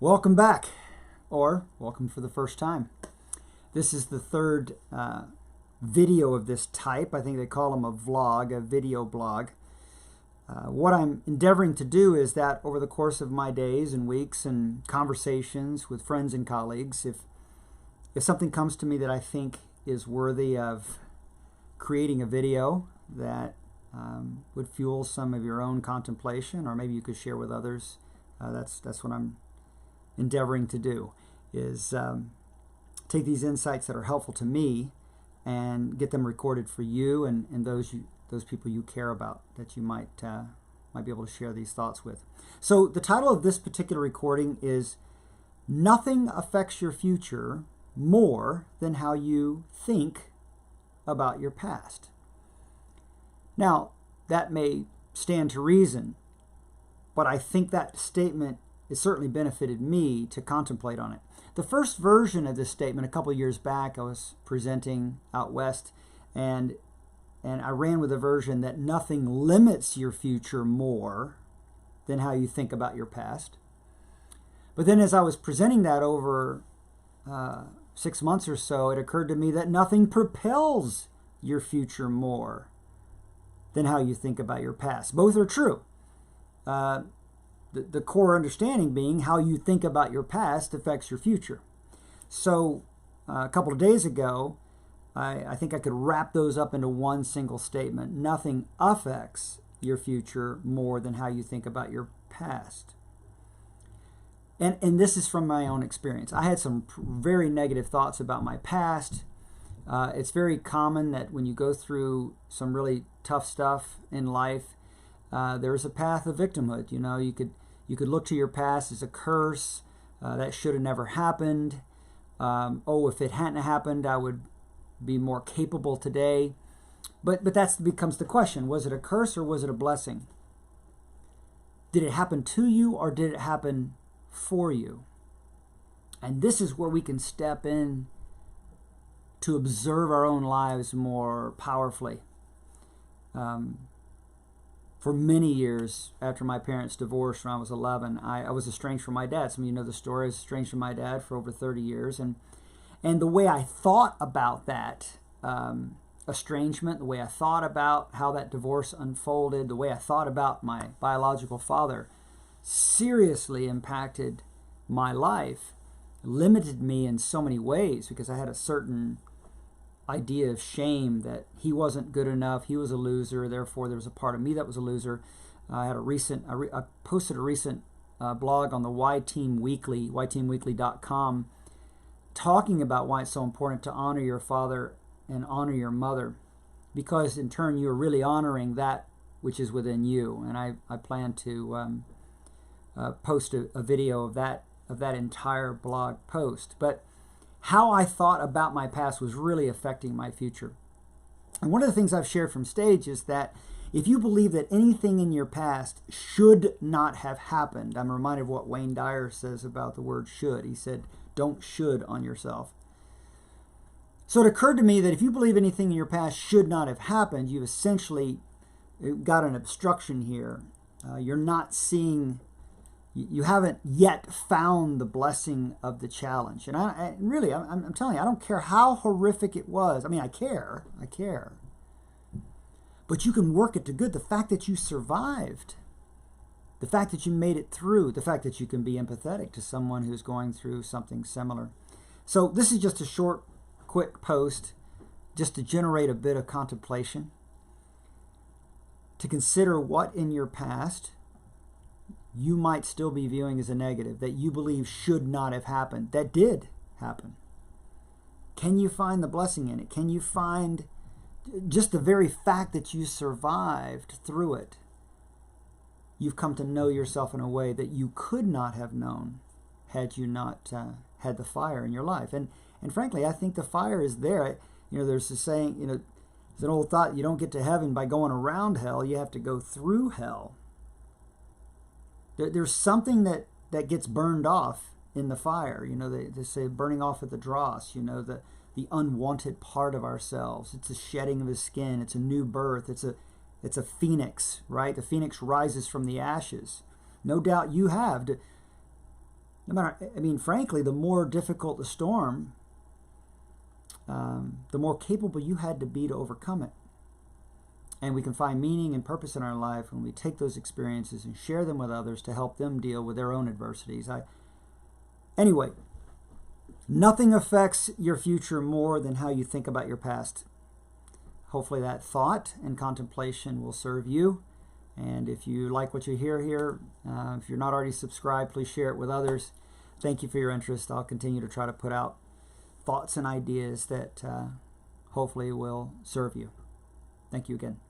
Welcome back, or welcome for the first time. This is the third video of this type. I think they call them a vlog, a video blog. What I'm endeavoring to do is that over the course of my days and weeks and conversations with friends and colleagues, if something comes to me that I think is worthy of creating a video that would fuel some of your own contemplation, or maybe you could share with others, that's what I'm endeavoring to do, is take these insights that are helpful to me and get them recorded for you and those people you care about that you might be able to share these thoughts with. So the title of this particular recording is "Nothing Affects Your Future More Than How You Think About Your Past." Now, that may stand to reason, but I think that statement it certainly benefited me to contemplate on it. The first version of this statement, a couple of years back, I was presenting out west, and I ran with a version that nothing limits your future more than how you think about your past. But then as I was presenting that over 6 months or so, it occurred to me that nothing propels your future more than how you think about your past. Both are true. The core understanding being how you think about your past affects your future. So a couple of days ago, I think I could wrap those up into one single statement. Nothing affects your future more than how you think about your past. And this is from my own experience. I had some very negative thoughts about my past. It's very common that when you go through some really tough stuff in life, there's a path of victimhood. You know, you could look to your past as a curse. That should have never happened. If it hadn't happened, I would be more capable today. But that becomes the question. Was it a curse or was it a blessing? Did it happen to you or did it happen for you? And this is where we can step in to observe our own lives more powerfully. For many years after my parents divorced when I was 11, I was estranged from my dad. Some of you know the story. I was estranged from my dad for over 30 years. And the way I thought about that estrangement, the way I thought about how that divorce unfolded, the way I thought about my biological father seriously impacted my life, limited me in so many ways because I had a certain idea of shame that he wasn't good enough, he was a loser, therefore there was a part of me that was a loser. I posted a recent blog on the Y Team Weekly, yteamweekly.com, talking about why it's so important to honor your father and honor your mother, because in turn you're really honoring that which is within you. And I plan to post a video of that entire blog post. But how I thought about my past was really affecting my future. And one of the things I've shared from stage is that if you believe that anything in your past should not have happened, I'm reminded of what Wayne Dyer says about the word should. He said, don't should on yourself. So it occurred to me that if you believe anything in your past should not have happened, you've essentially got an obstruction here. You're not seeing, you haven't yet found the blessing of the challenge. And I'm telling you, I don't care how horrific it was. I mean, I care. But you can work it to good. The fact that you survived, the fact that you made it through, the fact that you can be empathetic to someone who's going through something similar. So this is just a short, quick post just to generate a bit of contemplation, to consider what in your past you might still be viewing as a negative, that you believe should not have happened, that did happen. Can you find the blessing in it? Can you find just the very fact that you survived through it? You've come to know yourself in a way that you could not have known had you not had the fire in your life. And frankly, I think the fire is there. You know, there's a saying, it's an old thought, you don't get to heaven by going around hell, you have to go through hell. There's something that gets burned off in the fire. You know, they say burning off at the dross, the unwanted part of ourselves. It's a shedding of the skin. It's a new birth. It's a phoenix, right? The phoenix rises from the ashes. No doubt you have. no matter, I mean, frankly, the more difficult the storm, the more capable you had to be to overcome it. And we can find meaning and purpose in our life when we take those experiences and share them with others to help them deal with their own adversities. Anyway, nothing affects your future more than how you think about your past. Hopefully that thought and contemplation will serve you. And if you like what you hear here, if you're not already subscribed, please share it with others. Thank you for your interest. I'll continue to try to put out thoughts and ideas that hopefully will serve you. Thank you again.